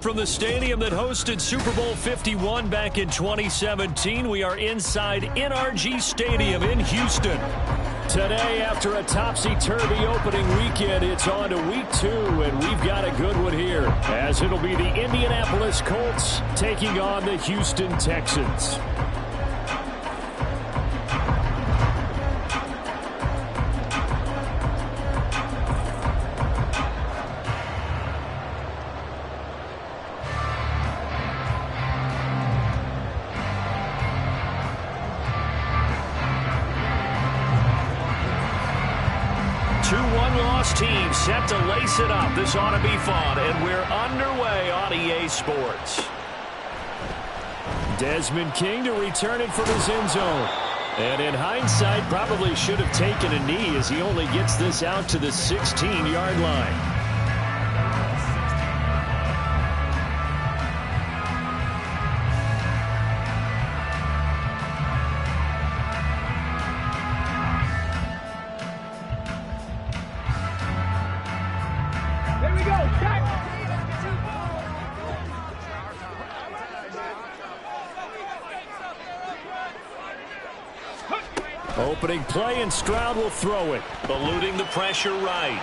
From the stadium that hosted Super Bowl 51 back in 2017, we are inside NRG Stadium in Houston. Today, after a topsy-turvy opening weekend, it's on to week 2, and we've got a good one here, as it'll be the Indianapolis Colts taking on the Houston Texans. Team set to lace it up. This ought to be fun, and we're underway on EA Sports. Desmond King to return it from his end zone. And in hindsight, probably should have taken a knee as he only gets this out to the 16-yard line. Opening play, and Stroud will throw it. Eluding the pressure right.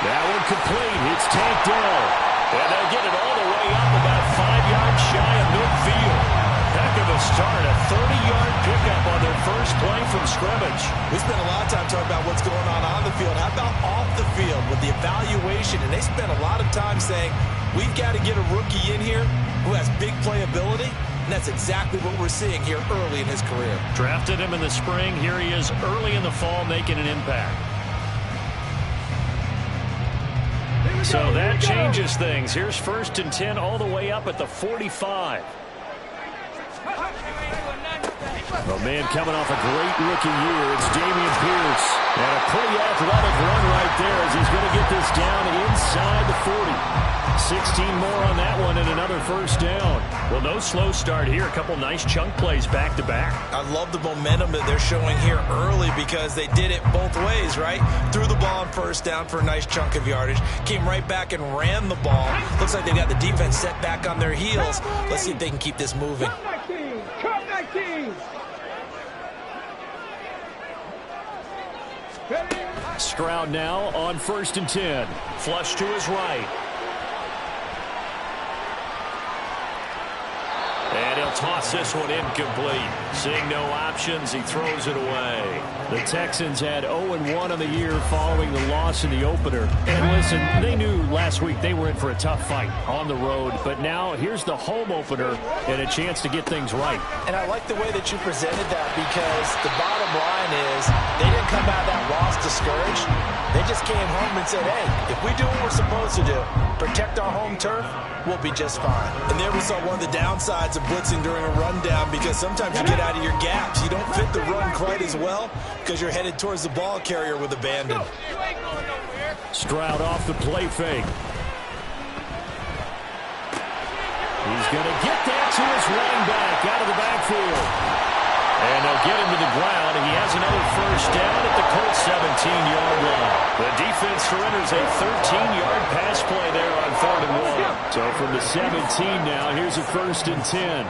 That one complete. It's Tank Dell. And they'll get it all the way up about 5 yards shy of midfield. Heck of a start. A 30-yard pickup on their first play from scrimmage. We spent a lot of time talking about what's going on the field. How about off the field with the evaluation? And they spent a lot of time saying, we've got to get a rookie in here who has big playability. And that's exactly what we're seeing here early in his career. Drafted him in the spring. Here he is early in the fall making an impact. So that changes things. Here's 1st and 10 all the way up at the 45. Oh, man, coming off a great rookie year, it's Dameon Pierce. And a pretty athletic run right there as he's going to get this down inside the 40. 16 more on that one and another first down. Well, no slow start here. A couple nice chunk plays back-to-back. I love the momentum that they're showing here early because they did it both ways, right? Threw the ball on first down for a nice chunk of yardage. Came right back and ran the ball. Looks like they got the defense set back on their heels. Let's see if they can keep this moving. Stroud now on 1st and 10. Flush to his right. And he'll toss this one incomplete. Seeing no options, he throws it away. The Texans had 0-1 on the year following the loss in the opener. And listen, they knew last week they were in for a tough fight on the road. But now here's the home opener and a chance to get things right. And I like the way that you presented that because the bottom line is they didn't come out of that loss discouraged. They just came home and said, hey, if we do what we're supposed to do, protect our home turf, we'll be just fine. And there we saw one of the downsides of blitzing during a rundown because sometimes you get out of your gaps. You don't fit the run quite as well because you're headed towards the ball carrier with abandon. Stroud off the play fake. He's going to get that to his running back out of the backfield. And they'll get him to the ground, and he has another first down at the Colts 17-yard line. The defense surrenders a 13-yard pass play there on 3rd and 1. So from the 17 now, here's a 1st and 10.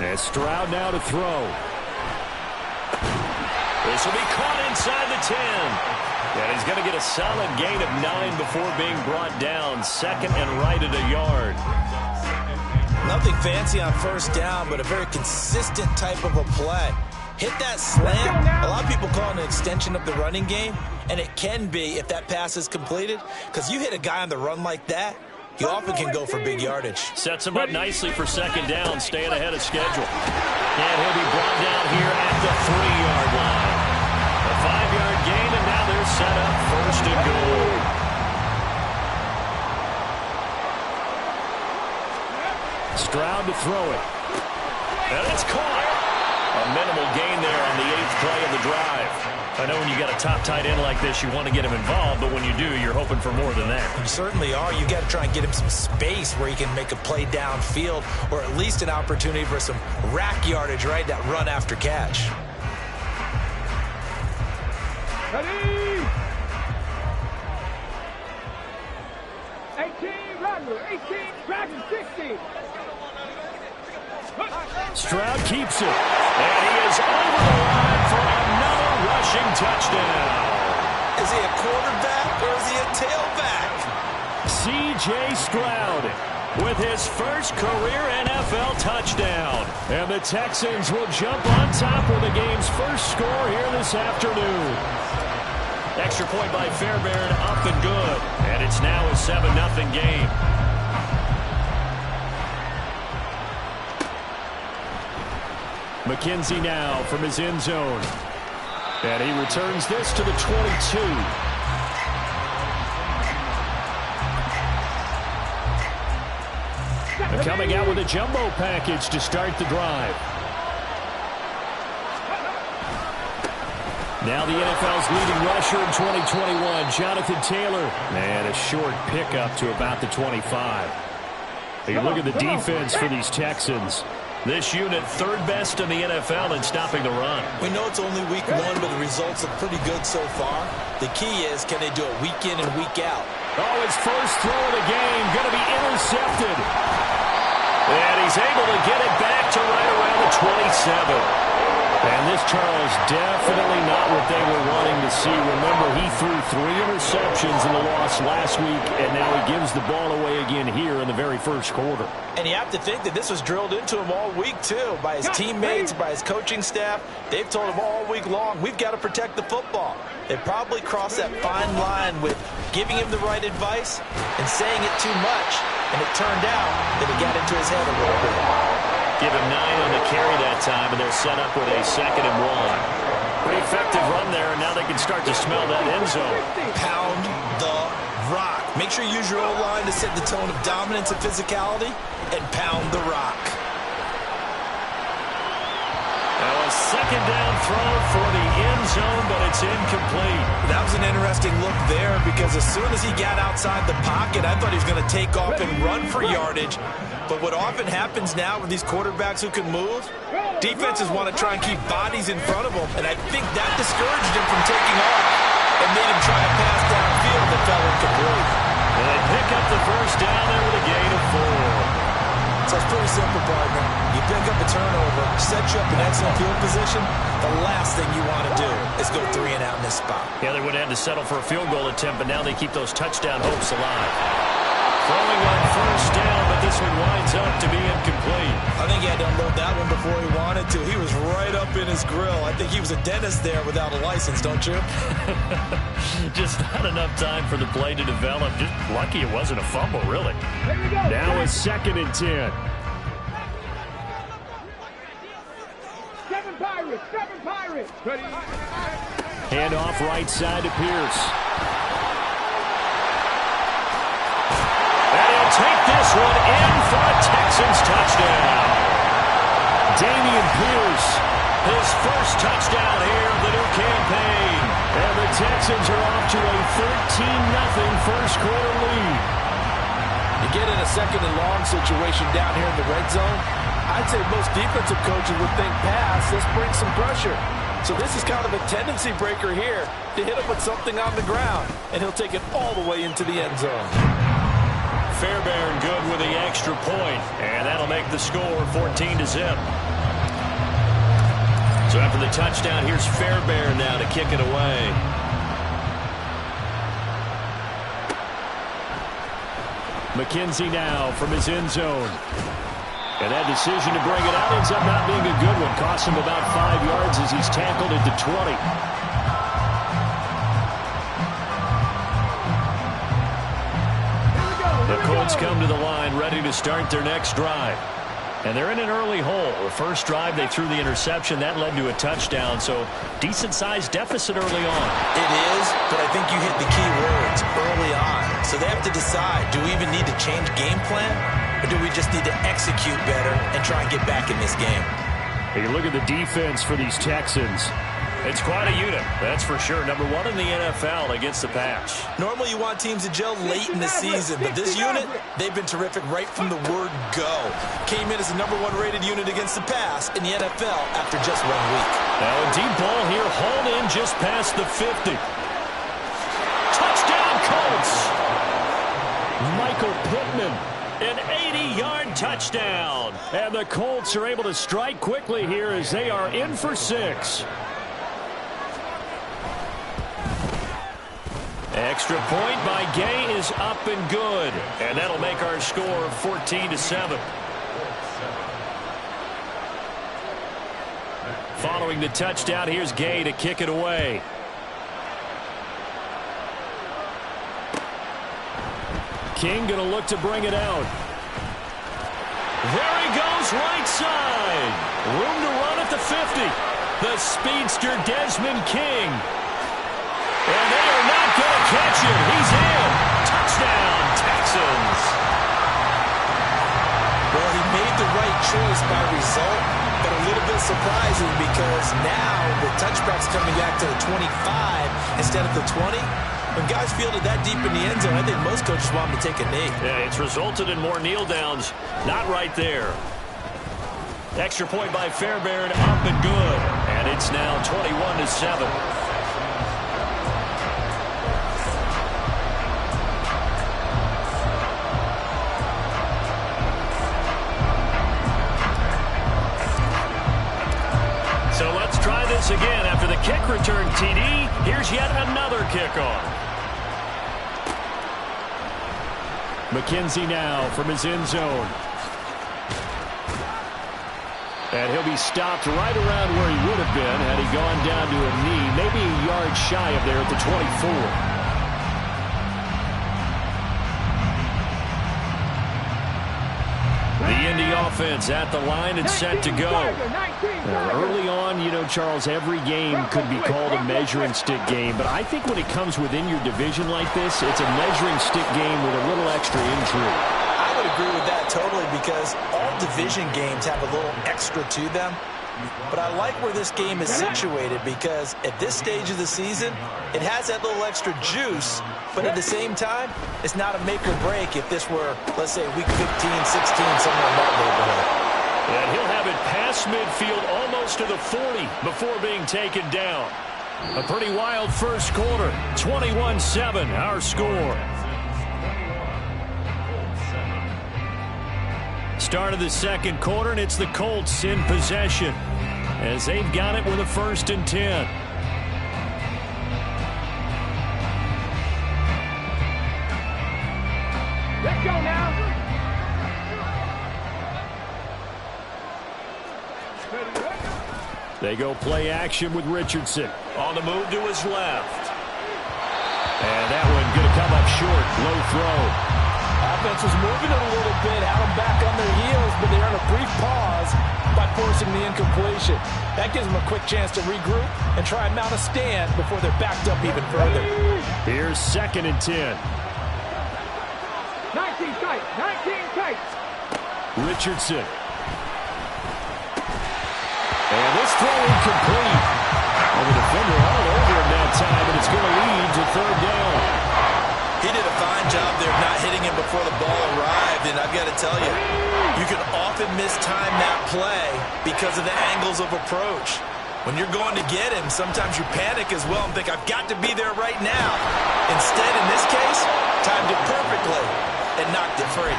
And Stroud now to throw. This will be caught inside the 10. And he's going to get a solid gain of 9 before being brought down. 2nd and right at a yard. Nothing fancy on first down, but a very consistent type of a play. Hit that slant. A lot of people call it an extension of the running game, and it can be if that pass is completed. Because you hit a guy on the run like that, he often can go for big yardage. Sets him up nicely for 2nd down, staying ahead of schedule. And he'll be brought down here at the 3-yard line. A 5-yard gain, and now they're set up 1st and goal. Stroud to throw it. And it's caught. A minimal gain there on the 8th play of the drive. I know when you got a top tight end like this, you want to get him involved, but when you do, you're hoping for more than that. You certainly are. You got to try and get him some space where he can make a play downfield, or at least an opportunity for some rack yardage, right? That run after catch. Ready? 18, Rattler, 18, Dragon, 60. Stroud keeps it, and he is over the line for another rushing touchdown. Is he a quarterback or is he a tailback? C.J. Stroud with his first career NFL touchdown. And the Texans will jump on top with the game's first score here this afternoon. Extra point by Fairbairn, up and good. And it's now a 7-0 game. McKenzie now from his end zone. And he returns this to the 22. And coming out with a jumbo package to start the drive. Now the NFL's leading rusher in 2021, Jonathan Taylor. And a short pickup to about the 25. You look at the defense for these Texans. This unit third best in the NFL in stopping the run. We know it's only week one, but the results look pretty good so far. The key is, can they do it week in and week out? Oh, his first throw of the game going to be intercepted. And he's able to get it back to right around the 27. And this, Charles, definitely not what they were wanting to see. Remember, he threw 3 interceptions in the loss last week, and now he gives the ball away again here in the very first quarter. And you have to think that this was drilled into him all week, too, by his teammates, by his coaching staff. They've told him all week long, we've got to protect the football. They probably crossed that fine line with giving him the right advice and saying it too much, and it turned out that it got into his head a little bit. Give him 9 on the carry that time, and they're set up with a 2nd and 1. Pretty effective run there, and now they can start to smell that end zone. Pound the rock. Make sure you use your O-line to set the tone of dominance and physicality, and pound the rock. Now a 2nd down throw for the end zone, but it's incomplete. That was an interesting look there, because as soon as he got outside the pocket, I thought he was going to take off and run for yardage. But what often happens now with these quarterbacks who can move, defenses want to try and keep bodies in front of them, and I think that discouraged him from taking off and made him try a pass downfield that fell incomplete. And they pick up the first down there with a gain of 4. So it's pretty simple, partner. You pick up a turnover, set you up in excellent field position. The last thing you want to do is go 3 and out in this spot. Yeah, they would have had to settle for a field goal attempt, but now they keep those touchdown hopes alive. Throwing on first down, but this one winds up to be incomplete. I think he had to unload that one before he wanted to. He was right up in his grill. I think he was a dentist there without a license, don't you? Just not enough time for the play to develop. Just lucky it wasn't a fumble, really. Now a 2nd and 10. 7 Pirates, 7 Pirates. Ready? Hand off right side to Pierce. And he'll take this one in for a Texans touchdown. Damian Pierce, his first touchdown here of the new campaign. And the Texans are off to a 13-0 first quarter lead. You get in a 2nd and long situation down here in the red zone, I'd say most defensive coaches would think pass, let's bring some pressure. So this is kind of a tendency breaker here to hit him with something on the ground, and he'll take it all the way into the end zone. Fairbairn good with the extra point, and that'll make the score 14-0. So after the touchdown, here's Fairbairn now to kick it away. McKenzie now from his end zone. And that decision to bring it out ends up not being a good one. Costs him about 5 yards as he's tackled at the 20. The Colts come to the line ready to start their next drive. And they're in an early hole. The first drive, they threw the interception. That led to a touchdown, so decent-sized deficit early on. It is, but I think you hit the key words, early on. So they have to decide, do we even need to change game plan, or do we just need to execute better and try and get back in this game? You look at the defense for these Texans. It's quite a unit, that's for sure. Number one in the NFL against the pass. Normally you want teams to gel late in the season, but this unit, they've been terrific right from the word go. Came in as the number one rated unit against the pass in the NFL after just 1 week. Now a deep ball here, hauled in just past the 50. Touchdown Colts! Michael Pittman, an 80-yard touchdown. And the Colts are able to strike quickly here as they are in for 6. Extra point by Gay is up and good. And that'll make our score 14-7. Following the touchdown, here's Gay to kick it away. King going to look to bring it out. There he goes, right side. Room to run at the 50. The speedster Desmond King. And they are not going to catch him. He's in. Touchdown, Texans. Well, he made the right choice by result, but a little bit surprising because now the touchback's coming back to the 25 instead of the 20. When guys fielded that deep in the end zone, I think most coaches want them to take a knee. Yeah, it's resulted in more kneel downs. Not right there. Extra point by Fairbairn, up and good. And it's now 21-7. So let's try this again. After the kick return TD, here's yet another kickoff. McKenzie now from his end zone. And he'll be stopped right around where he would have been had he gone down to a knee, maybe a yard shy of there at the 24. The Indy offense at the line and set to go. Early on, you know, Charles, every game could be called a measuring stick game, but I think when it comes within your division like this, it's a measuring stick game with a little extra intrigue. I would agree with that totally because all division games have a little extra to them. But I like where this game is situated because at this stage of the season, it has that little extra juice, but at the same time, it's not a make or break if this were, let's say, week 15, 16, somewhere in that neighborhood. And he'll have it past midfield almost to the 40 before being taken down. A pretty wild first quarter. 21-7, our score. Start of the second quarter, and it's the Colts in possession as they've got it with a 1st and 10. Let's go now. They go play action with Richardson. On the move to his left. And that one going to come up short. Low throw. Offense was moving it a little bit, had them back on their heels, but they earned a brief pause by forcing the incompletion. That gives them a quick chance to regroup and try and mount a stand before they're backed up even further. Here's 2nd and 10. 19 tight, 19 tight. Richardson. And this throw incomplete. And the defender all over him that time, and it's going to lead to 3rd down. He did a fine job there of not hitting him before the ball arrived, and I've got to tell you, you can often mistime that play because of the angles of approach. When you're going to get him, sometimes you panic as well and think, I've got to be there right now. Instead, in this case, timed it perfectly and knocked it free.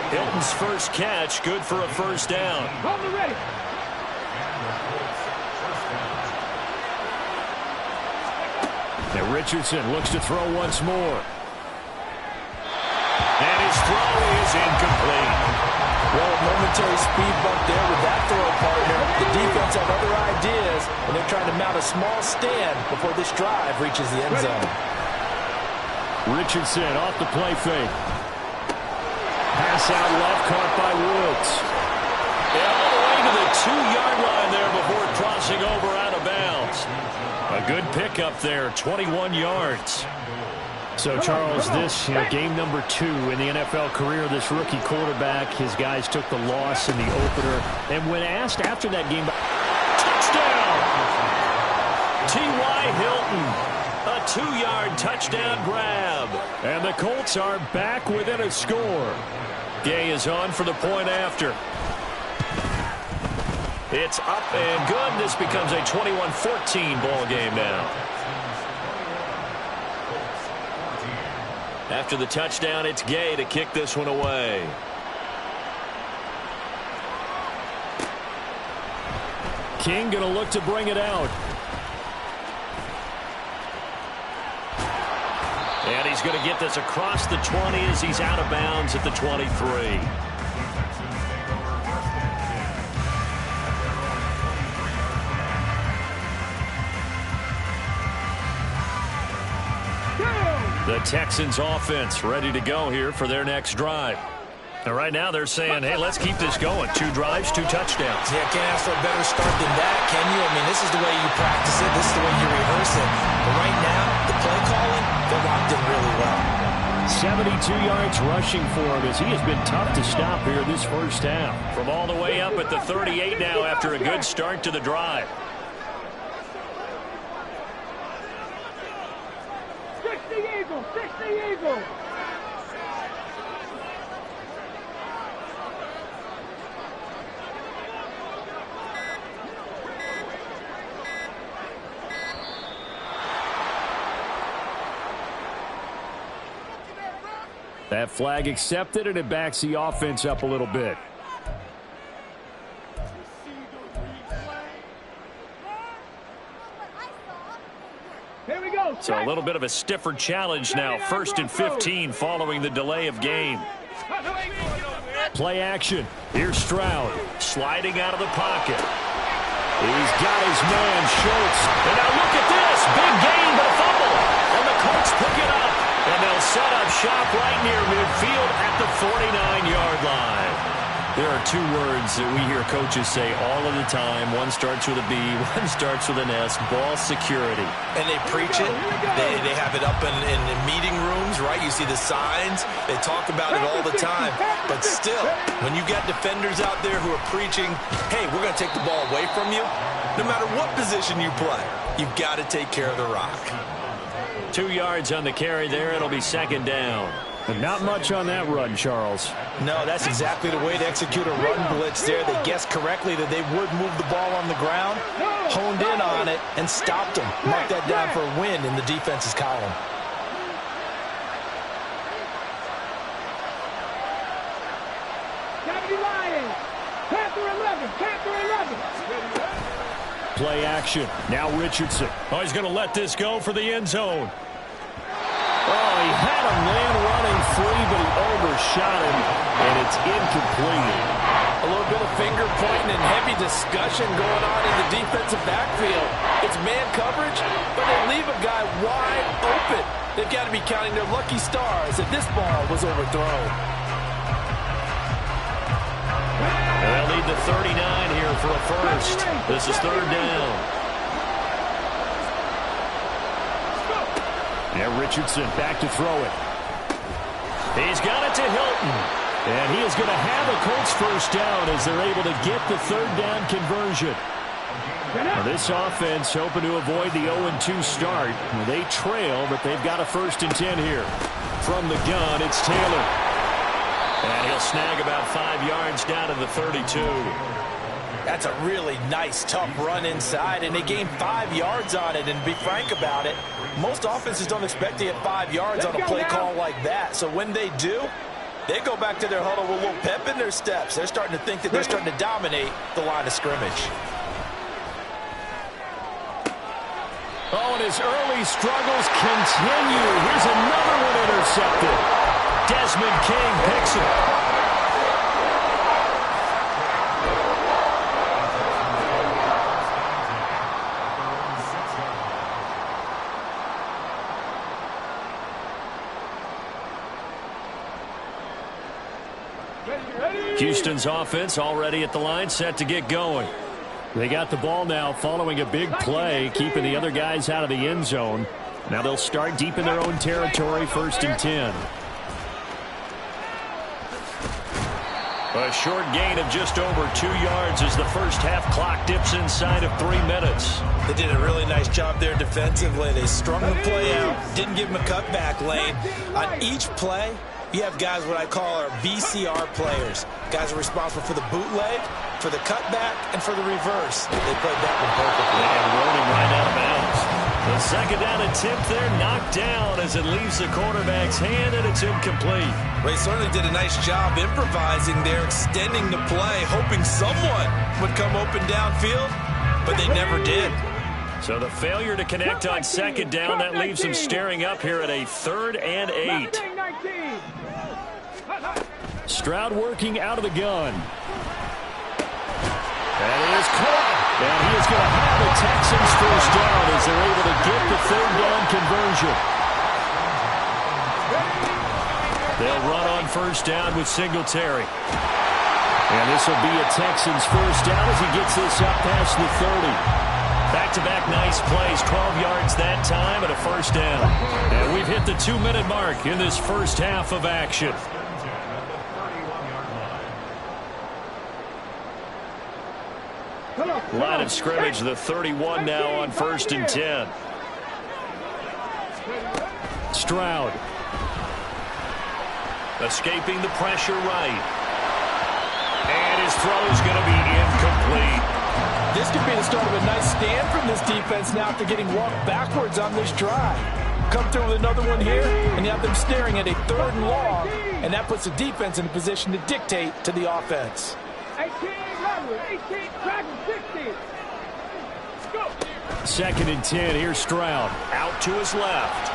Hilton's first catch, good for a 1st down. Hold the ready. And Richardson looks to throw once more. And his throw is incomplete. Well, a momentary speed bump there with that throw partner. The defense have other ideas, and they're trying to mount a small stand before this drive reaches the end zone. Richardson off the play fake. Pass out left, caught by Woods. And all the way to the 2-yard line there before crossing over out of bounds. A good pickup there, 21 yards. So, Charles, this game number 2 in the NFL career of this rookie quarterback. His guys took the loss in the opener. And when asked after that game, touchdown! 2-yard touchdown grab. And the Colts are back within a score. Gay is on for the point after. It's up and good. This becomes a 21-14 ball game now. After the touchdown, it's Gay to kick this one away. King going to look to bring it out. And he's going to get this across the 20 as he's out of bounds at the 23. The Texans offense ready to go here for their next drive. And right now they're saying, hey, let's keep this going. 2 drives, 2 touchdowns. Yeah, can't ask for a better start than that, can you? I mean, this is the way you practice it. This is the way you rehearse it. But right now, the play calling, they're locked in really well. 72 yards rushing for him as he has been tough to stop here this first half. From all the way up at the 38 now after a good start to the drive. 60 Eagles, 60 Eagles. That flag accepted, and it backs the offense up a little bit. Here we go. So a little bit of a stiffer challenge now. 1st and 15 following the delay of game. Play action. Here's Stroud sliding out of the pocket. He's got his man, Schultz. And now look at this. Big gain, but a fumble. And the Colts pick it up. And they'll set up shop right near midfield at the 49-yard line. There are 2 words that we hear coaches say all of the time. One starts with a B, one starts with an S. Ball security. And they preach it. They have it up in meeting rooms, right? You see the signs. They talk about it all the time. But still, when you got defenders out there who are preaching, hey, we're going to take the ball away from you, no matter what position you play, you've got to take care of the rock. 2 yards on the carry there. It'll be 2nd down. And not much on that run, Charles. No, that's exactly the way to execute a run blitz there. They guessed correctly that they would move the ball on the ground, honed in on it, and stopped them. Mark that down for a win in the defense's column. Deputy Lions. Panther 11. Panther 11. Play action. Now Richardson. Oh, he's going to let this go for the end zone. Oh, he had a man running free, but he overshot him, and it's incomplete. A little bit of finger pointing and heavy discussion going on in the defensive backfield. It's man coverage, but they leave a guy wide open. They've got to be counting their lucky stars that this ball was overthrown. And they'll need the 39 here for a first. This is 3rd down. And Richardson back to throw it. He's got it to Hilton. And he is going to have a Colts first down as they're able to get the 3rd down conversion. Now this offense hoping to avoid the 0-2 start. They trail, but they've got a 1st and 10 here. From the gun, it's Taylor. And he'll snag about 5 yards down to the 32. That's a really nice, tough run inside, and they gained 5 yards on it. And to be frank about it, most offenses don't expect to get 5 yards on a play call like that. So when they do, they go back to their huddle with a little pep in their steps. They're starting to think that they're starting to dominate the line of scrimmage. Oh, and his early struggles continue. Here's another one intercepted. Desmond King picks it. Houston's offense already at the line, set to get going. They got the ball now following a big play, keeping the other guys out of the end zone. Now they'll start deep in their own territory, 1st and 10. A short gain of just over 2 yards as the first half clock dips inside of 3 minutes. They did a really nice job there defensively. They strung the play out, didn't give him a cutback lane. On each play, you have guys what I call our VCR players. Guys are responsible for the bootleg, for the cutback, and for the reverse. They played that one perfectly. And rolling right out of bounds. The second down attempt there knocked down as it leaves the quarterback's hand, and it's incomplete. They certainly did a nice job improvising there, extending the play, hoping someone would come open downfield, but they never did. So the failure to connect on second down, that leaves them staring up here at a 3rd and 8. Stroud working out of the gun. And it is caught. And he is going to have the Texans first down as they're able to get the 3rd down conversion. They'll run on first down with Singletary. And this will be a Texans first down as he gets this up past the 30. Back-to-back nice plays, 12 yards that time and a first down. And we've hit the 2-minute mark in this first half of action. Line of scrimmage, the 31 now on 1st and 10. Stroud. Escaping the pressure right. And his throw is going to be incomplete. This could be the start of a nice stand from this defense now after getting walked backwards on this drive. Come through with another one here, and you have them staring at a 3rd and long, and that puts the defense in a position to dictate to the offense. 18, Dragon 60. Go. 2nd and 10. Here's Stroud. Out to his left.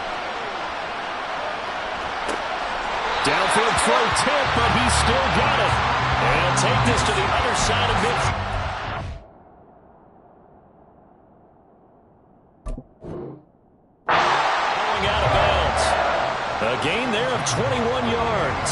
Downfield throw tip, but he's still got it. And he'll take this to the other side of it. Going out of bounds. A gain there of 21 yards.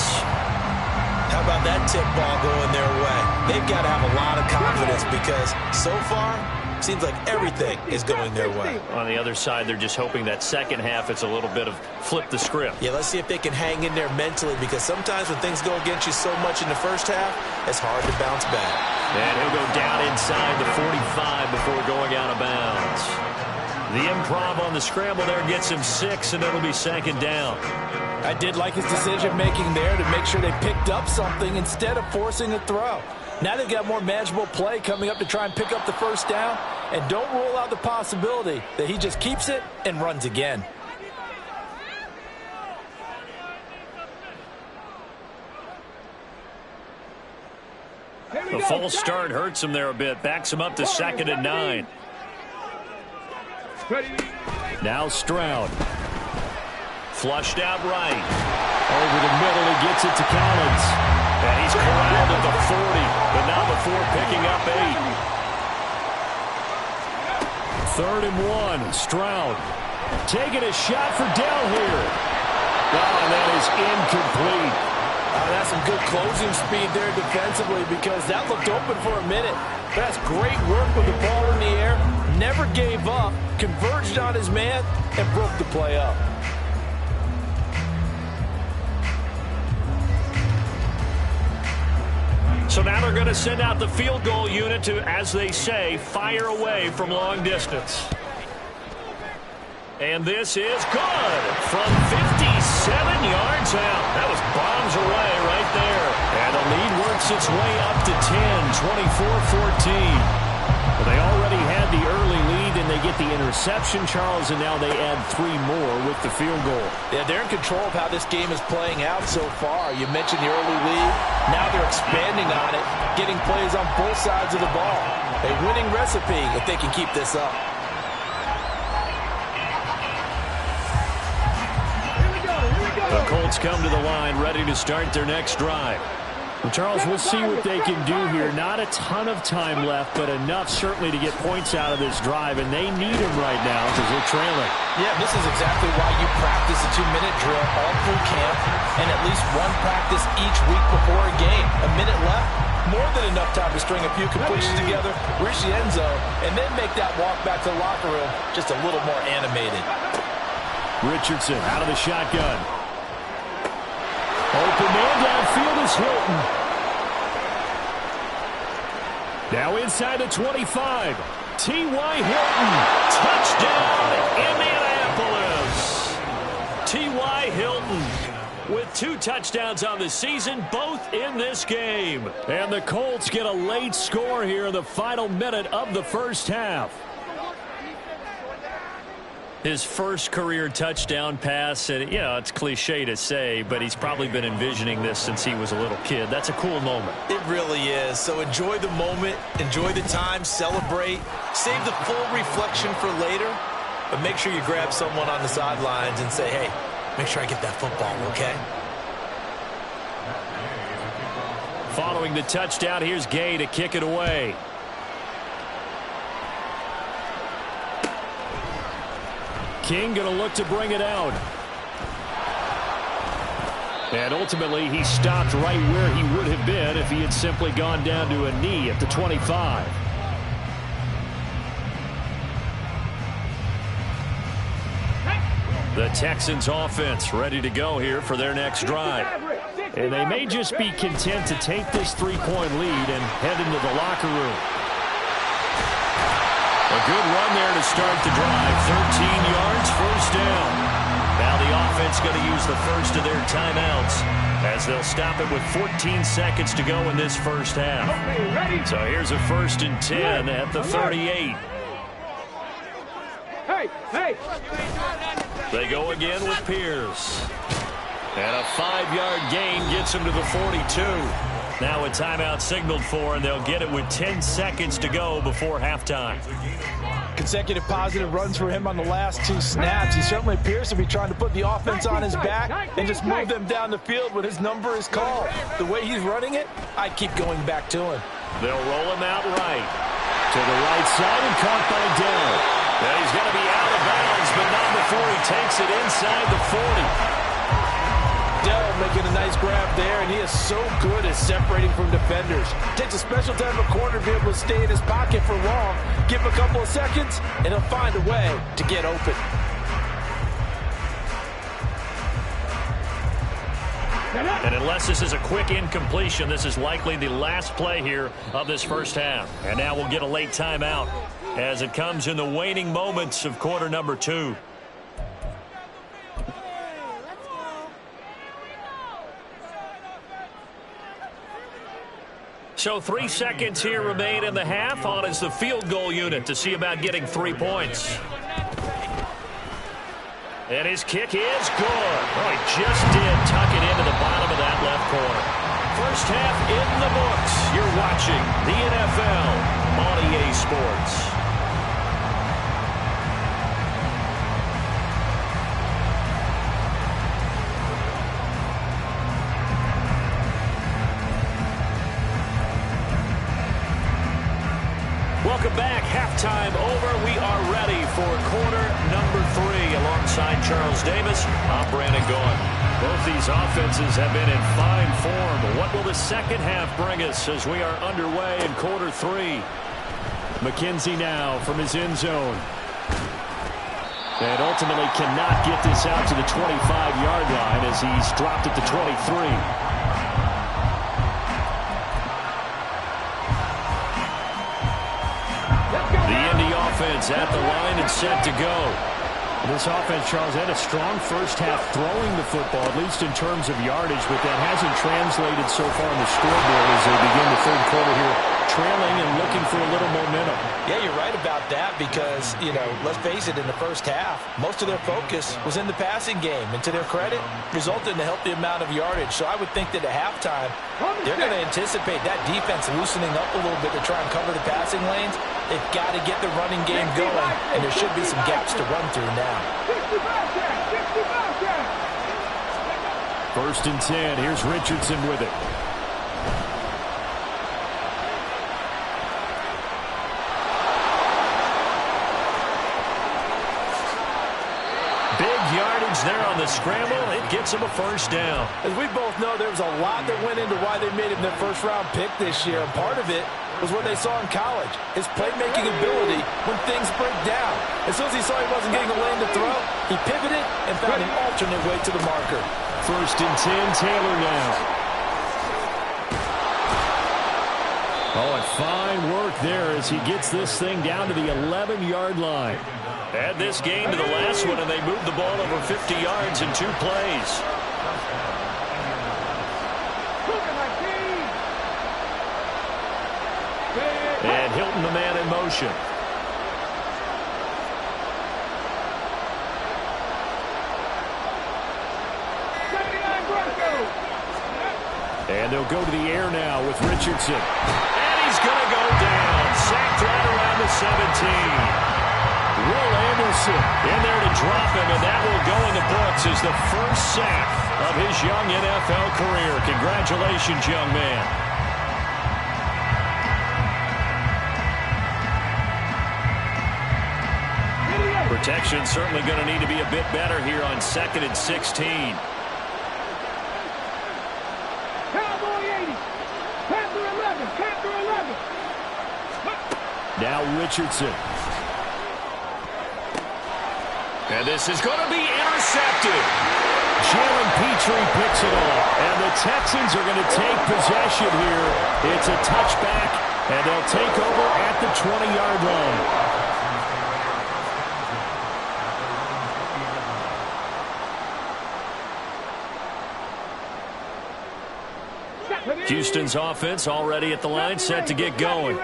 How about that tip ball going their way? They've got to have a lot of confidence because so far, it seems like everything is going their way. On the other side, they're just hoping that second half it's a little bit of flip the script. Yeah, let's see if they can hang in there mentally because sometimes when things go against you so much in the first half, it's hard to bounce back. And he'll go down inside the 45 before going out of bounds. The improv on the scramble there gets him 6, and it'll be 2nd down. I did like his decision-making there to make sure they picked up something instead of forcing a throw. Now they've got more manageable play coming up to try and pick up the first down, and don't rule out the possibility that he just keeps it and runs again. The false start hurts him there a bit. Backs him up to 2nd and 9. Now Stroud. Flushed out right. Over the middle, he gets it to Collins. And he's corralled at the 40, but now before picking up 8. 3rd and 1, Stroud. Taking a shot for Dell here. Oh, and that is incomplete. That's some good closing speed there defensively because that looked open for a minute. That's great work with the ball in the air. Never gave up, converged on his man, and broke the play up. So now they're going to send out the field goal unit to, as they say, fire away from long distance. And this is good from 57 yards out. That was bombs away right there. And the lead works its way up to 10, 24-14. Well, they already had the early lead, and they get the interception, Charles, and now they add 3 more with the field goal. Yeah, they're in control of how this game is playing out so far. You mentioned the early lead. Now they're expanding on it, getting plays on both sides of the ball. A winning recipe if they can keep this up. The Colts come to the line, ready to start their next drive. Well, Charles, we'll see what they can do here. Not a ton of time left, but enough certainly to get points out of this drive, and they need them right now because they're trailing. Yeah, this is exactly why you practice a 2-minute drill all through camp and at least one practice each week before a game. A minute left, more than enough time to string a few completions together, reach the end zone, and then make that walk back to the locker room just a little more animated. Richardson out of the shotgun. Open man downfield is Hilton. Now inside the 25. T.Y. Hilton. Touchdown, Indianapolis. T.Y. Hilton with 2 touchdowns on the season, both in this game. And the Colts get a late score here in the final minute of the first half. His first career touchdown pass, and you know, it's cliche to say, but he's probably been envisioning this since he was a little kid. That's a cool moment. It really is. So enjoy the moment, enjoy the time, celebrate, save the full reflection for later, but make sure you grab someone on the sidelines and say, hey, make sure I get that football, okay? Following the touchdown, here's Gay to kick it away. King going to look to bring it out. And ultimately, he stopped right where he would have been if he had simply gone down to a knee at the 25. The Texans offense ready to go here for their next drive. And they may just be content to take this 3-point lead and head into the locker room. A good run there to start the drive. 13 yards, first down. Now the offense going to use the first of their timeouts as they'll stop it with 14 seconds to go in this first half. So here's a 1st and 10 at the 38. Hey! They go again with Pierce. And a 5-yard gain gets him to the 42. Now a timeout signaled for, and they'll get it with 10 seconds to go before halftime. Consecutive positive runs for him on the last 2 snaps. He certainly appears to be trying to put the offense on his back and just move them down the field when his number is called. The way he's running it, I keep going back to him. They'll roll him out right. To the right side and caught by Dell. And he's going to be out of bounds, but not before he takes it inside the 40. Dell making a nice grab there, and he is so good at separating from defenders. Takes a special type of corner to be able to stay in his pocket for long. Give him a couple of seconds, and he'll find a way to get open. And unless this is a quick incompletion, this is likely the last play here of this first half. And now we'll get a late timeout as it comes in the waning moments of quarter number 2. So 3 seconds here remain in the half. On is the field goal unit to see about getting 3 points. And his kick is good. Oh, he just did tuck it into the bottom of that left corner. First half in the books. You're watching the NFL on EA Sports. Welcome back. Halftime over. We are ready for quarter number 3 alongside Charles Davis. I'm Brandon Gaudin. Both these offenses have been in fine form. But what will the second half bring us as we are underway in quarter 3? McKenzie now from his end zone. And ultimately cannot get this out to the 25-yard line as he's dropped at the 23. Offense at the line and set to go. This offense, Charles, had a strong first half throwing the football, at least in terms of yardage, but that hasn't translated so far on the scoreboard as they begin the third quarter here, trailing and looking for a little momentum. Yeah, you're right about that because, you know, let's face it, in the first half, most of their focus was in the passing game. And to their credit, resulted in a healthy amount of yardage. So I would think that at halftime, they're going to anticipate that defense loosening up a little bit to try and cover the passing lanes. They've got to get the running game going, and there should be some gaps to run through now. 1st and 10. Here's Richardson with it. Big yardage there on the scramble. It gets him a first down. As we both know, there was a lot that went into why they made him their first-round pick this year. And part of it was what they saw in college, his playmaking ability when things break down. As soon as he saw he wasn't getting a lane to throw, he pivoted and found an alternate way to the marker. 1st and 10, Taylor now. Oh, and fine work there as he gets this thing down to the 11-yard line. Add this game to the last one, and they moved the ball over 50 yards in 2 plays. And Hilton, the man in motion. And they'll go to the air now with Richardson. And he's going to go down. Sacked right around the 17. Will Anderson in there to drop him, and that will go in the books as the first sack of his young NFL career. Congratulations, young man. Protection certainly going to need to be a bit better here on 2nd and 16. Now Richardson. And this is going to be intercepted. Jalen Petrie picks it off. And the Texans are going to take possession here. It's a touchback, and they'll take over at the 20-yard line. Houston's offense already at the line, set to get going.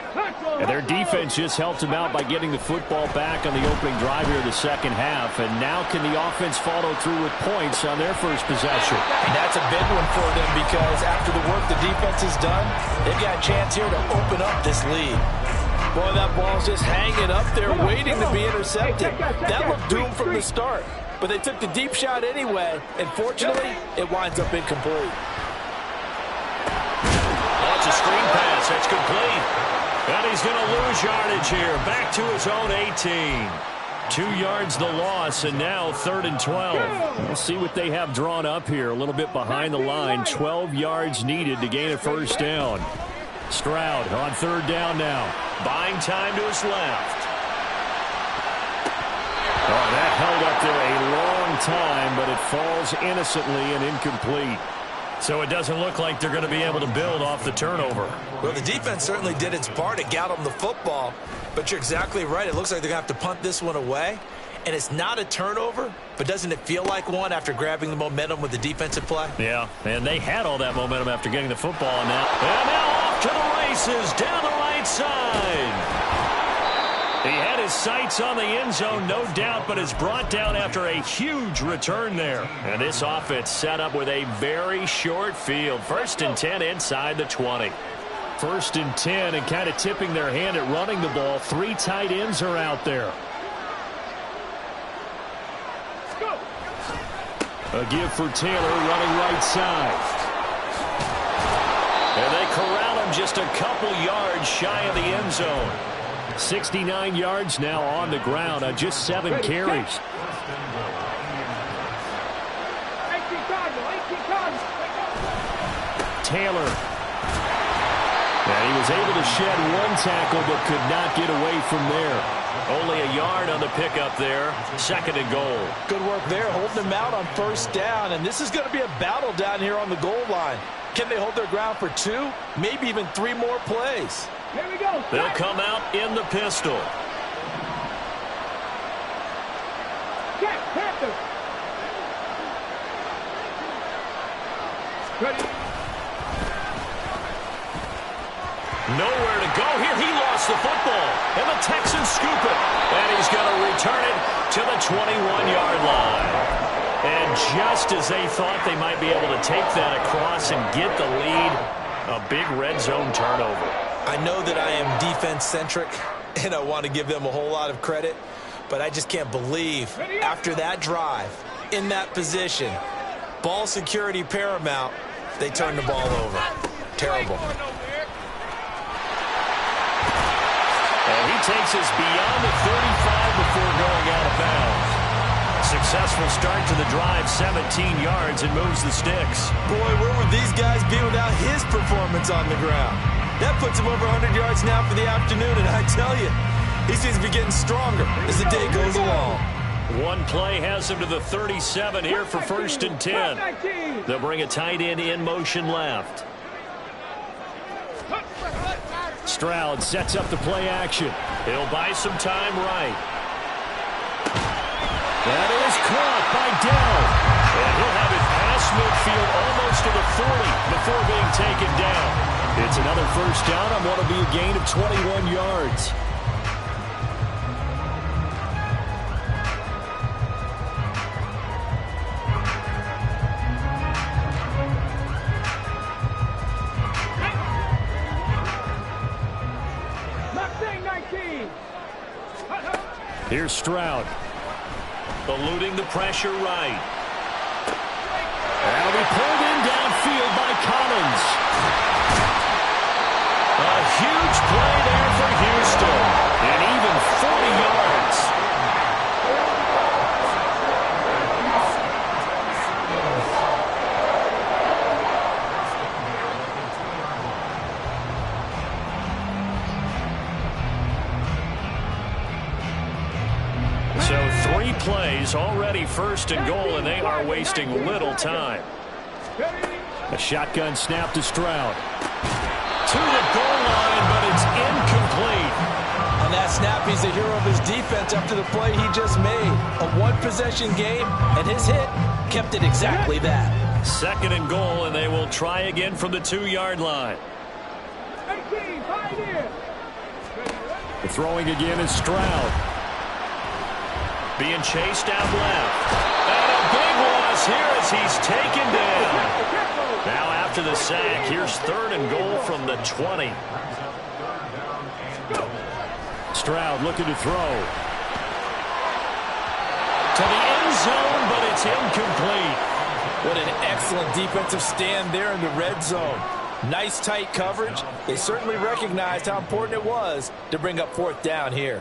And their defense just helped them out by getting the football back on the opening drive here in the second half. And now can the offense follow through with points on their first possession? And that's a big one for them because after the work the defense has done, they've got a chance here to open up this lead. Boy, that ball's just hanging up there waiting to be intercepted. That looked doomed from the start. But they took the deep shot anyway, and fortunately, it winds up incomplete. That's a screen pass. That's complete. And he's going to lose yardage here. Back to his own 18. 2 yards the loss, and now 3rd and 12. We'll see what they have drawn up here. A little bit behind the line. 12 yards needed to gain a first down. Stroud on 3rd down now. Buying time to his left. Oh, that held up there a long time, but it falls innocently and incomplete. So it doesn't look like they're going to be able to build off the turnover. Well, the defense certainly did its part to get them the football, but you're exactly right. It looks like they're going to have to punt this one away, and it's not a turnover, but doesn't it feel like one after grabbing the momentum with the defensive play? Yeah, and they had all that momentum after getting the football now. And now off to the races down the right side. He had his sights on the end zone, no doubt, but is brought down after a huge return there. And this offense set up with a very short field. 1st and 10 inside the 20. 1st and 10, and kind of tipping their hand at running the ball. 3 tight ends are out there. A give for Taylor running right side. And they corral him just a couple yards shy of the end zone. 69 yards now on the ground on just 7 carries. Taylor. And he was able to shed 1 tackle but could not get away from there. Only a yard on the pickup there. 2nd and goal. Good work there, holding them out on 1st down. And this is going to be a battle down here on the goal line. Can they hold their ground for 2, maybe even 3 more plays? Here we go. They'll come out in the pistol. Check, Panther. Ready. Nowhere to go here. He lost the football. And the Texans scoop it. And he's going to return it to the 21-yard line. And just as they thought they might be able to take that across and get the lead, a big red zone turnover. I know that I am defense-centric, and I want to give them a whole lot of credit, but I just can't believe after that drive, in that position, ball security paramount, they turned the ball over. Terrible. And he takes us beyond the 35 before going out of bounds. Successful start to the drive, 17 yards, and moves the sticks. Boy, where would these guys be without his performance on the ground? That puts him over 100 yards now for the afternoon, and I tell you, he seems to be getting stronger as the day goes along. 1 play has him to the 37 here for 1st and 10. They'll bring a tight end in motion left. Stroud sets up the play action. He'll buy some time right. That is caught by Dell. And he'll have it past midfield almost to the 40 before being taken down. It's another first down on what will be a gain of 21 yards. Here's Stroud. Eluding the pressure right. And we pulled in downfield by Collins. A huge play there for Houston. And even 40 yards. So 3 plays already first and goal, and they are wasting little time. A shotgun snap to Stroud. To the goal line, but it's incomplete. On that snap, he's the hero of his defense after the play he just made. A one-possession game, and his hit kept it exactly that. Second and goal, and they will try again from the 2-yard line. The throwing again is Stroud. Being chased out left. And a big loss here as he's taken down. Now after the sack, here's third and goal from the 20. Stroud looking to throw. To the end zone, but it's incomplete. What an excellent defensive stand there in the red zone. Nice tight coverage. They certainly recognized how important it was to bring up fourth down here.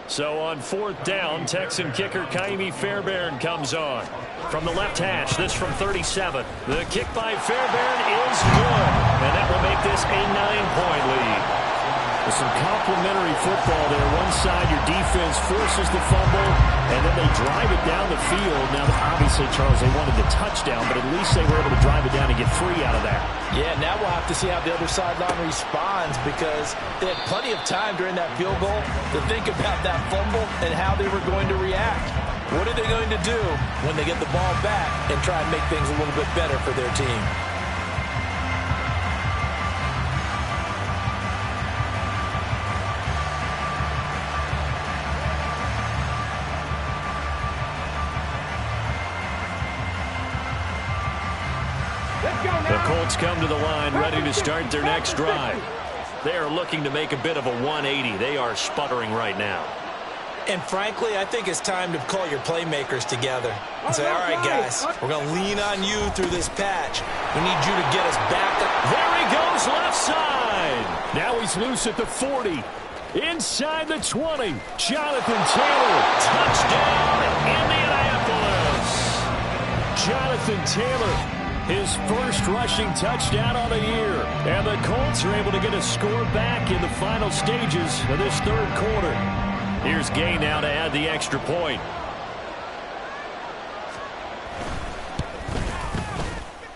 So on fourth down, Texan kicker Ka'imi Fairbairn comes on. From the left hash, this from 37. The kick by Fairbairn is good. And that will make this a 9-point lead. With some complimentary football there. One side, your defense forces the fumble, and then they drive it down the field. Now, obviously, Charles, they wanted the touchdown, but at least they were able to drive it down and get free out of that. Yeah, now we'll have to see how the other sideline responds, because they had plenty of time during that field goal to think about that fumble and how they were going to react. What are they going to do when they get the ball back and try and make things a little bit better for their team? The Colts come to the line ready to start their next drive. They are looking to make a bit of a 180. They are sputtering right now. And frankly, I think it's time to call your playmakers together and say, all right, guys, we're going to lean on you through this patch. We need you to get us back up. There he goes, left side. Now he's loose at the 40. Inside the 20. Jonathan Taylor. Touchdown, Indianapolis. Jonathan Taylor, his first rushing touchdown on the year. And the Colts are able to get a score back in the final stages of this third quarter. Here's Gay now to add the extra point.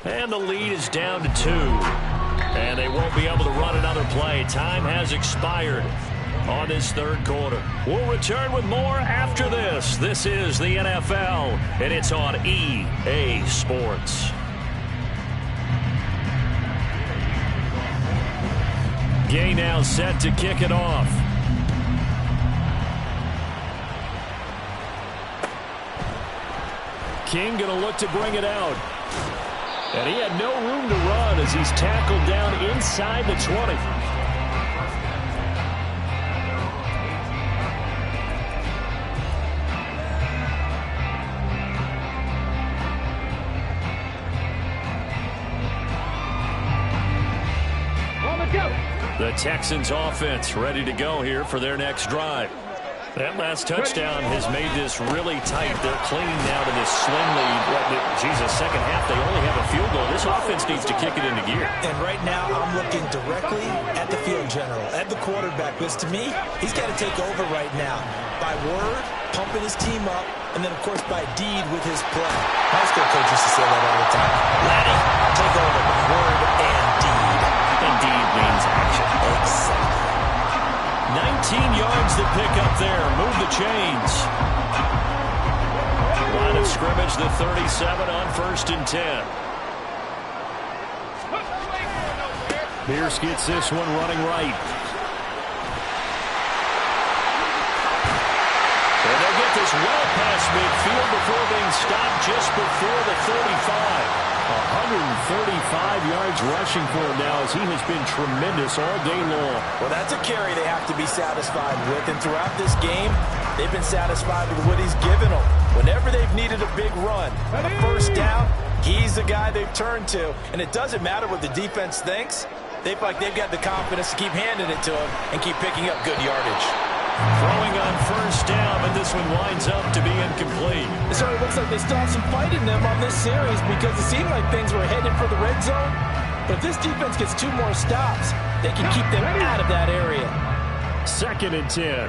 And the lead is down to 2. And they won't be able to run another play. Time has expired on this third quarter. We'll return with more after this. This is the NFL, and it's on EA Sports. Gay now set to kick it off. King going to look to bring it out. And he had no room to run as he's tackled down inside the 20. The Texans offense ready to go here for their next drive. That last touchdown has made this really tight. They're clinging now to this slim lead. Jesus, second half, they only have a field goal. This offense needs to kick it into gear. And right now, I'm looking directly at the field general, at the quarterback. Because to me, he's got to take over right now. By word, pumping his team up, and then, of course, by deed with his play. High school coach used to say that all the time. Laddie, take over by word and deed. 19 yards to pick up there. Move the chains. Line of scrimmage, the 37 on 1st and 10. Pierce gets this one running right. And they'll get this well past midfield before being stopped just before the 35. 135 yards rushing for him now as he has been tremendous all day long. Well, that's a carry they have to be satisfied with. And throughout this game, they've been satisfied with what he's given them. Whenever they've needed a big run, a first down, he's the guy they've turned to. And it doesn't matter what the defense thinks. They feel like they've got the confidence to keep handing it to him and keep picking up good yardage. Throwing on 1st down, and this one winds up to be incomplete. It certainly looks like they still have some fight in them on this series because it seemed like things were headed for the red zone. But if this defense gets 2 more stops, they can keep them out of that area. 2nd and 10.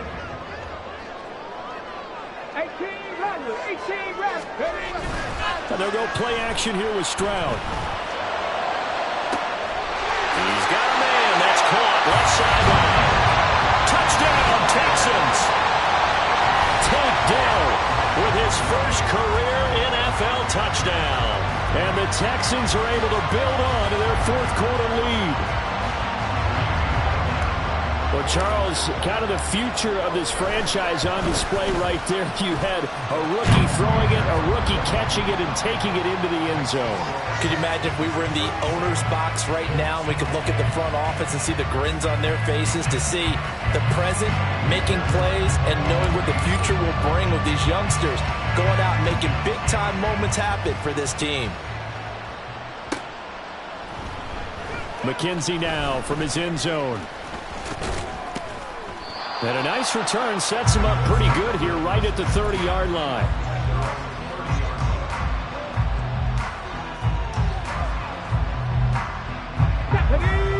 18 reps. And they'll go play action here with Stroud. He's got a man. That's caught. Left sideline. Touchdown, Texans. Takedown with his first career NFL touchdown. And the Texans are able to build on to their 4th quarter lead. Well, Charles, kind of the future of this franchise on display right there. You had a rookie throwing it, a rookie catching it, and taking it into the end zone. Could you imagine if we were in the owner's box right now and we could look at the front office and see the grins on their faces, to see the present making plays and knowing what the future will bring with these youngsters going out and making big-time moments happen for this team. McKenzie now from his end zone. And a nice return sets him up pretty good here right at the 30-yard line.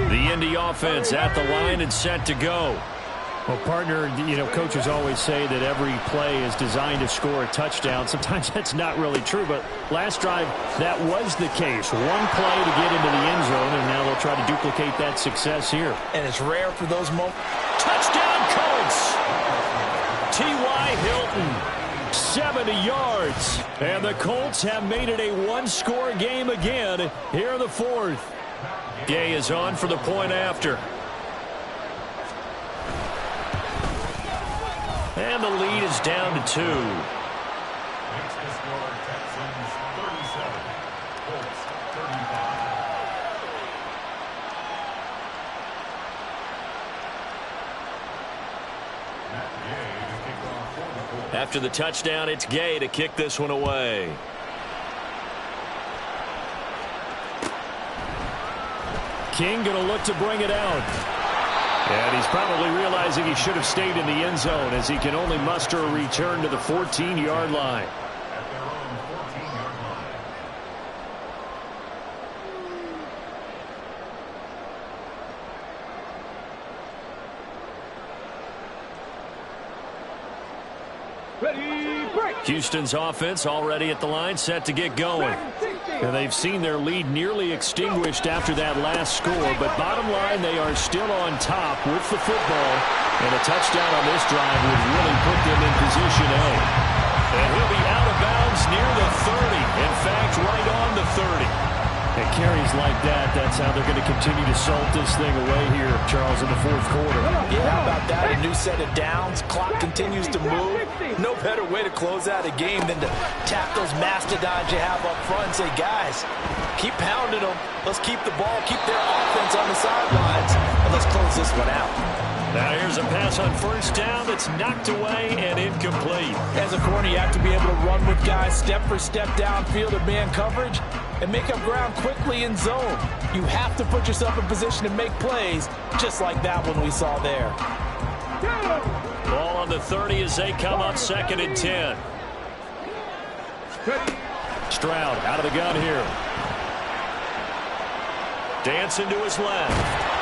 The Indy offense at the line and set to go. Well, partner, you know, coaches always say that every play is designed to score a touchdown. Sometimes that's not really true, but last drive, that was the case. One play to get into the end zone, and now they'll try to duplicate that success here. And it's rare for those moments. Touchdown, Colts! T.Y. Hilton, 70 yards. And the Colts have made it a one-score game again here in the 4th. Gay is on for the point after. And the lead is down to 2. After the touchdown, it's Gay to kick this one away. King going to look to bring it out. And he's probably realizing he should have stayed in the end zone as he can only muster a return to the 14-yard line. Houston's offense already at the line, set to get going. And they've seen their lead nearly extinguished after that last score, but bottom line, they are still on top with the football, and a touchdown on this drive would really put them in position A. And he'll be out of bounds near the 30. In fact, right on the 30. And carries like that, that's how they're going to continue to salt this thing away here, Charles, in the 4th quarter. Yeah, how about that? A new set of downs. Clock continues to move. No better way to close out a game than to tap those mastodons you have up front and say, guys, keep pounding them. Let's keep the ball, keep their offense on the sidelines, and let's close this one out. Now here's a pass on 1st down that's knocked away and incomplete. As a corner, you have to be able to run with guys step for step downfield in man coverage and make up ground quickly in zone. You have to put yourself in position to make plays, just like that one we saw there. Ball on the 30 as they come up 2nd and 10. Stroud out of the gun here. Dancing to his left.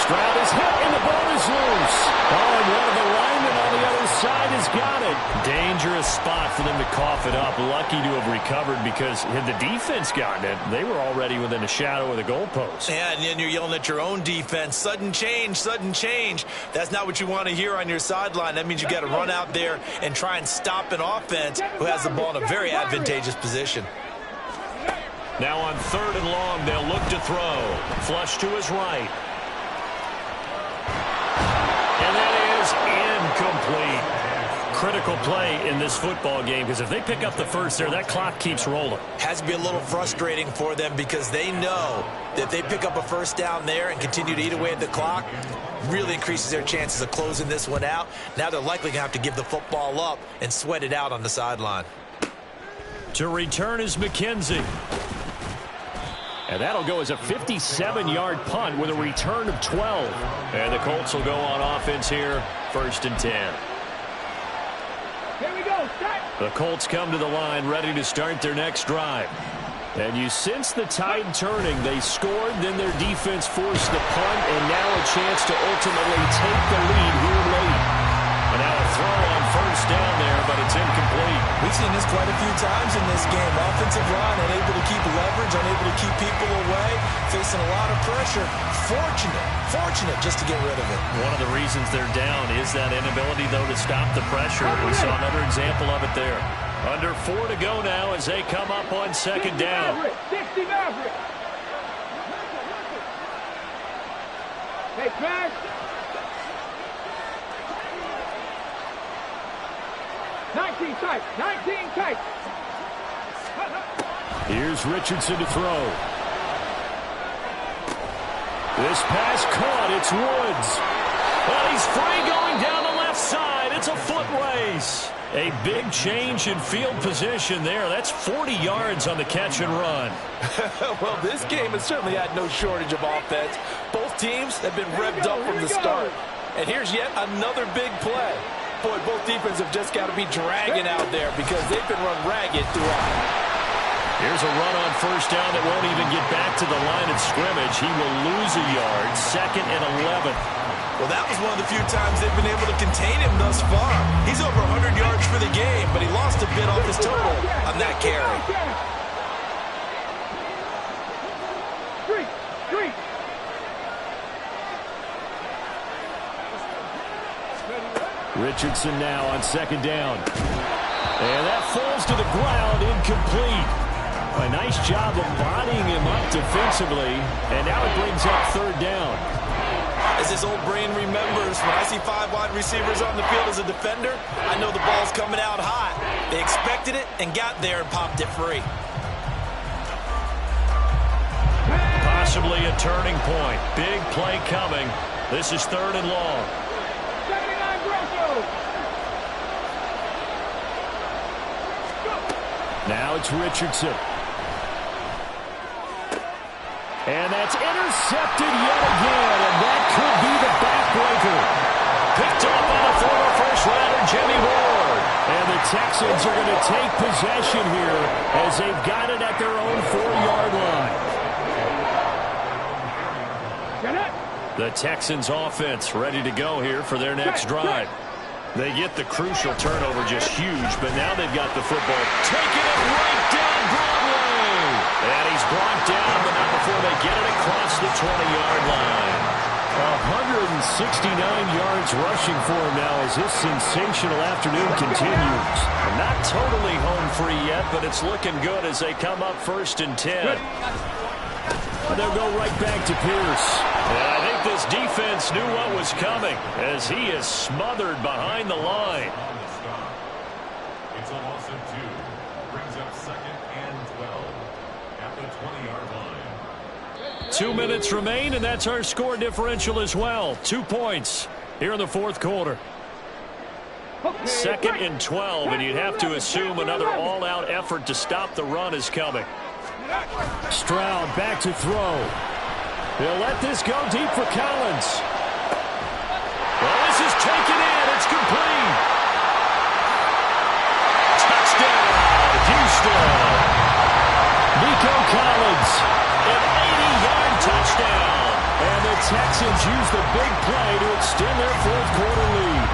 Stroud is hit and the ball is loose. Oh, and one of the linemen on the other side has got it. dangerous spot for them to cough it up. Lucky to have recovered because had the defense gotten it, they were already within a shadow of the goalpost. Yeah, and then you're yelling at your own defense. Sudden change, sudden change. That's not what you want to hear on your sideline. That means you got to run out there and try and stop an offense who has the ball in a very advantageous position. Now on 3rd and long, they'll look to throw. Flush to his right. And that is incomplete. Critical play in this football game because if they pick up the first there, that clock keeps rolling. Has to be a little frustrating for them because they know that if they pick up a first down there and continue to eat away at the clock, really increases their chances of closing this one out. Now they're likely going to have to give the football up and sweat it out on the sideline. To return is McKenzie. And that'll go as a 57-yard punt with a return of 12. And the Colts will go on offense here, 1st and 10. Here we go. Start. The Colts come to the line ready to start their next drive. And you sense the tide turning. They scored, then their defense forced the punt, and now a chance to ultimately take the lead here late. And now a throw on 1st down there, but it's incomplete. We've seen this quite a few times in this game. Offensive line unable to keep leverage, unable to keep people away, facing a lot of pressure. Fortunate just to get rid of it. One of the reasons they're down is that inability, though, to stop the pressure. We saw another example of it there. Under 4 to go now as they come up on 2nd down. 60 Maverick. Hey, Crash. Nineteen tight. Here's Richardson to throw. This pass caught. It's Woods. Well, he's free going down the left side. It's a foot race. A big change in field position there. That's 40 yards on the catch and run. Well, this game has certainly had no shortage of offense. Both teams have been revved up from the start. And here's yet another big play. Boy, both defenses have just got to be dragging out there because they've been run ragged throughout. Here's a run on 1st down that won't even get back to the line of scrimmage. He will lose a yard, 2nd and 11. Well, that was one of the few times they've been able to contain him thus far. He's over 100 yards for the game, but he lost a bit off his total on that carry. Street. Richardson now on 2nd down. And that falls to the ground, incomplete. A nice job of bodying him up defensively, and now it brings up 3rd down. As this old brain remembers, when I see 5 wide receivers on the field as a defender, I know the ball's coming out hot. They expected it and got there and popped it free. Possibly a turning point. Big play coming. This is 3rd and long. 79 Bronco. Now it's Richardson. And that's intercepted yet again, and that could be the backbreaker. Picked up by the former first-rounder, Jimmy Ward. And the Texans are going to take possession here as they've got it at their own 4-yard line. The Texans offense ready to go here for their next drive. They get the crucial turnover, just huge, but now they've got the football. Taking it right down Broadway. And he's brought down, but not before they get it across the 20-yard line. 169 yards rushing for him now as this sensational afternoon continues. Not totally home free yet, but it's looking good as they come up 1st and 10. And they'll go right back to Pierce. And I think this defense knew what was coming as he is smothered behind the line. It's a loss of 2. Brings up 2nd and 12 at the 20-yard line. 2 minutes remain, and that's our score differential as well. 2 points here in the 4th quarter. 2nd and 12, and you'd have to assume another all-out effort to stop the run is coming. Stroud back to throw. They'll let this go deep for Collins. Well, this is taken in. It's complete. Touchdown, Houston. Nico Collins, an 80-yard touchdown. And the Texans use the big play to extend their 4th quarter lead.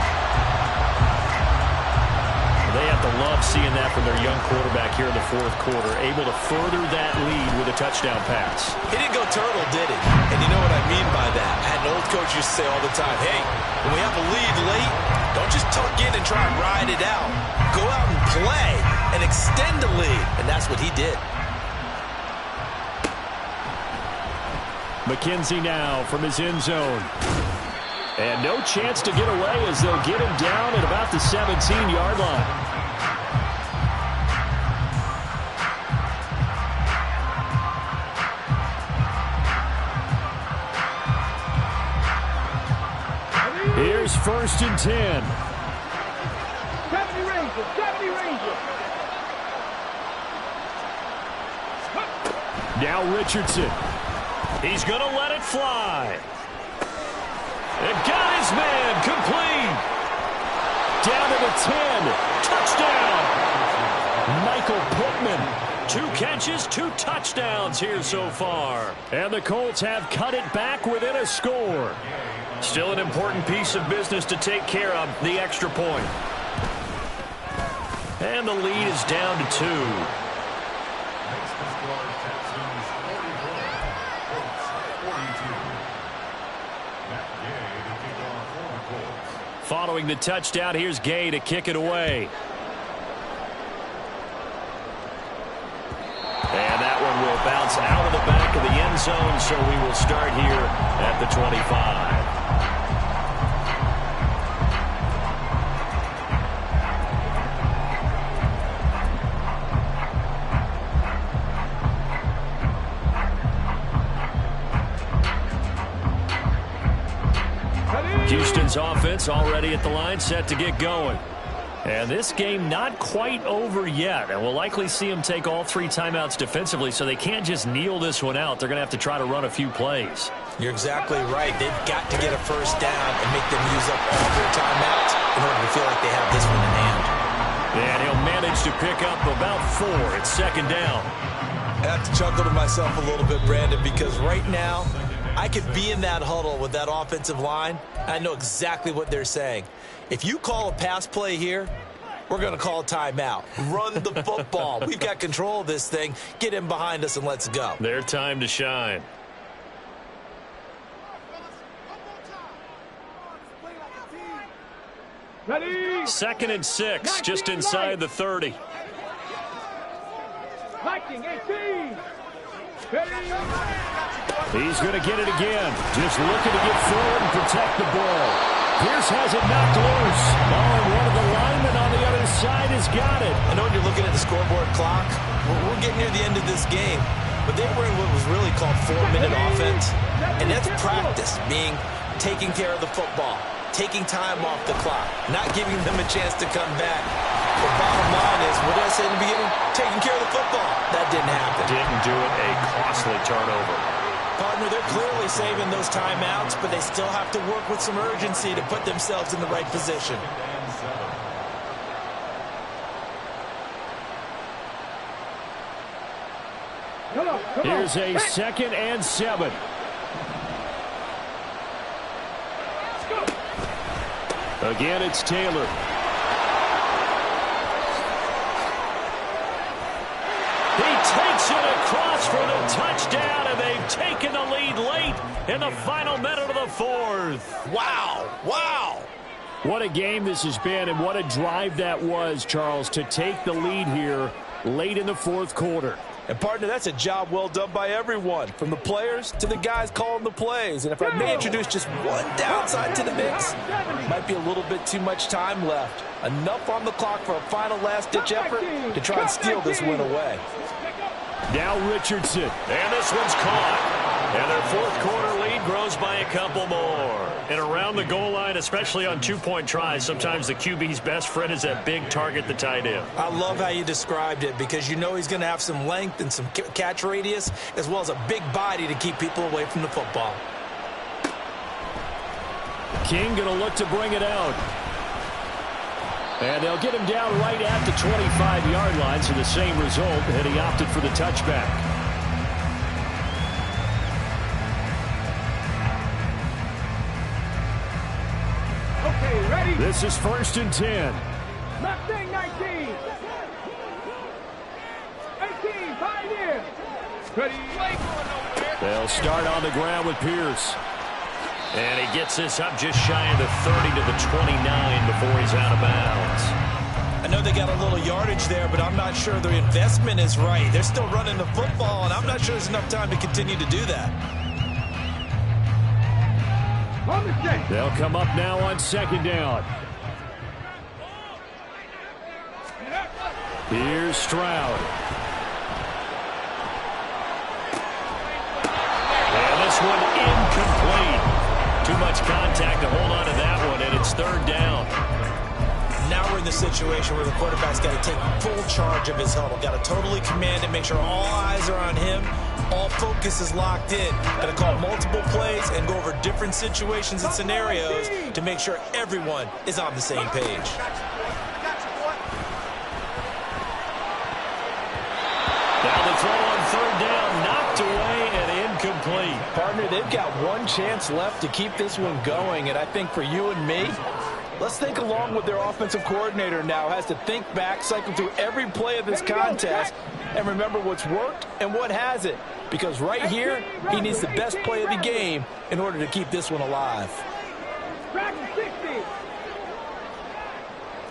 They have to seeing that from their young quarterback here in the fourth quarter, able to further that lead with a touchdown pass. He didn't go turtle, did he? And you know what I mean by that. I had an old coach used to say all the time, hey, when we have a lead late, don't just tuck in and try and ride it out. Go out and play and extend the lead. And that's what he did. McKenzie now from his end zone. And no chance to get away as they'll get him down at about the 17-yard line. Here's 1st and 10. 70 Rangers, 70 Rangers. Now Richardson. He's going to let it fly. And got his man complete. Down to the 10. Touchdown. Michael Pittman. 2 catches, 2 touchdowns here so far. And the Colts have cut it back within a score. Still an important piece of business to take care of, the extra point. And the lead is down to 2. Following the touchdown, here's Gay to kick it away. And that one will bounce out of the back of the end zone, so we will start here at the 25. Houston's offense already at the line, set to get going. And this game not quite over yet. And we'll likely see them take all 3 timeouts defensively, so they can't just kneel this one out. They're going to have to try to run a few plays. You're exactly right. They've got to get a first down and make them use up all their timeouts in order to feel like they have this one in hand. And he'll manage to pick up about 4. It's 2nd down. I have to chuckle to myself a little bit, Brandon, because right now I could be in that huddle with that offensive line. I know exactly what they're saying. If you call a pass play here, we're going to call a timeout. Run the football. We've got control of this thing. Get in behind us and let's go. Their time to shine. Ready? 2nd and 6, just inside the 30. Viking 18. Ready? He's going to get it again. Just looking to get forward and protect the ball. Pierce has it knocked loose. Oh, and one of the linemen on the other side has got it. I know when you're looking at the scoreboard clock, we're getting near the end of this game. But they were in what was really called 4-minute offense. And that's practice, being taking care of the football, taking time off the clock, not giving them a chance to come back. The bottom line is, what did I say in the beginning? Taking care of the football. That didn't happen. Didn't do it. A costly turnover. Partner, they're clearly saving those timeouts, but they still have to work with some urgency to put themselves in the right position. Here's a 2nd and 7. Again, it's Taylor. He takes it across for the touchdown, and they've taken the lead late in the final minute of the 4th. Wow. Wow. What a game this has been, and what a drive that was, Charles, to take the lead here late in the 4th quarter. And, partner, that's a job well done by everyone, from the players to the guys calling the plays. And if I may introduce just one downside to the mix, might be a little bit too much time left. Enough on the clock for a final last-ditch effort to try and steal this win away. Now Richardson, and this one's caught. And their 4th quarter lead grows by a couple more. And around the goal line, especially on 2-point tries, sometimes the QB's best friend is that big target, the tight end. I love how you described it, because you know he's going to have some length and some catch radius, as well as a big body to keep people away from the football. King going to look to bring it out. And they'll get him down right at the 25-yard line, so the same result, and he opted for the touchback. Okay, ready? This is 1st and 10. Mustang 19. 18, Pioneer. They'll start on the ground with Pierce. And he gets this up just shy of the 30 to the 29 before he's out of bounds. I know they got a little yardage there, but I'm not sure their investment is right. They're still running the football, and I'm not sure there's enough time to continue to do that. They'll come up now on second down. Here's Stroud. And this one incomplete. Too much contact to hold on to that one, and it's third down. Now we're in the situation where the quarterback's got to take full charge of his huddle. Got to totally command it, make sure all eyes are on him. All focus is locked in. Got to call multiple plays and go over different situations and scenarios to make sure everyone is on the same page. Now the throw on third down, knocked away and incomplete. Partner, they've got one chance left to keep this one going, and I think for you and me, let's think along with their offensive coordinator now. Has to think back, cycle through every play of this contest, and remember what's worked and what hasn't. Because right here, he needs the best play of the game in order to keep this one alive. Trap 60.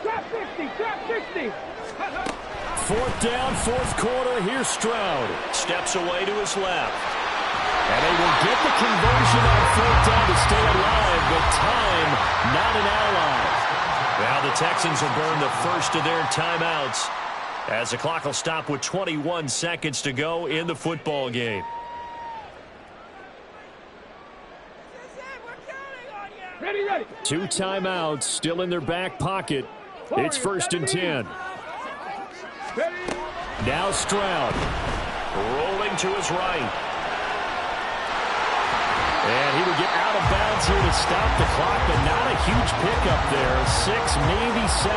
Trap 60. Trap 60. Fourth down, fourth quarter. Here's Stroud. Steps away to his left. And they will get the conversion on fourth down to stay alive, but time not an ally. Now the Texans will burn the first of their timeouts as the clock will stop with 21 seconds to go in the football game. Ready, ready. 2 timeouts still in their back pocket. It's first and 10. Now Stroud rolling to his right. And he would get out of bounds here to stop the clock, but not a huge pickup there. 6, maybe 7.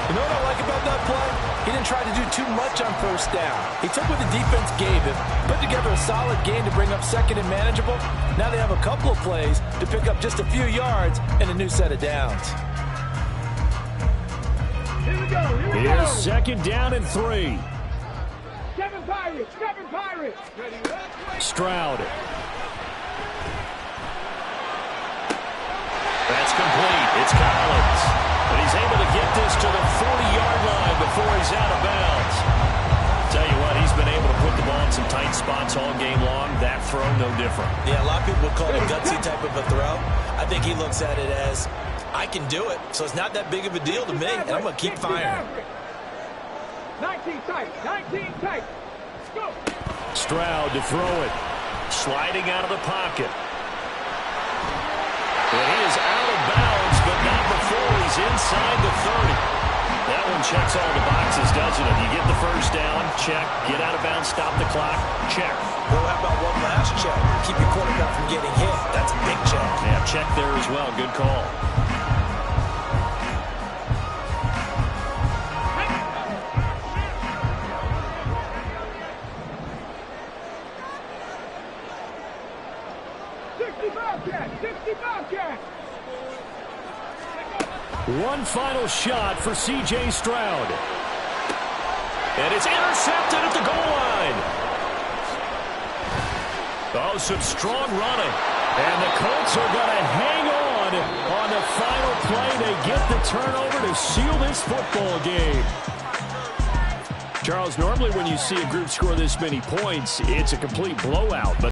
You know what I like about that play? He didn't try to do too much on first down. He took what the defense gave him, put together a solid game to bring up second and manageable. Now they have a couple of plays to pick up just a few yards and a new set of downs. Here we go. Here we Here's go. second down and 3. 7 Pirates. 7 Pirates. Stroud. That's complete. It's Collins. But he's able to get this to the 40-yard line before he's out of bounds. Tell you what, he's been able to put the ball in some tight spots all game long. That throw, no different. Yeah, a lot of people would call it a gutsy type of a throw. I think he looks at it as, I can do it, so it's not that big of a deal to me, and I'm going to keep firing. 19 tight. 19 tight. Go. Stroud to throw it. Sliding out of the pocket. And he is out of bounds, but not before he's inside the 30. That one checks all the boxes, doesn't it? You get the first down, check. Get out of bounds, stop the clock, check. Well, how about one last check? Keep your quarterback from getting hit. That's a big check. Yeah, check there as well. Good call. One final shot for C.J. Stroud. And it's intercepted at the goal line. Oh, some strong running. And the Colts are going to hang on the final play. They get the turnover to seal this football game. Charles, normally when you see a group score this many points, it's a complete blowout. But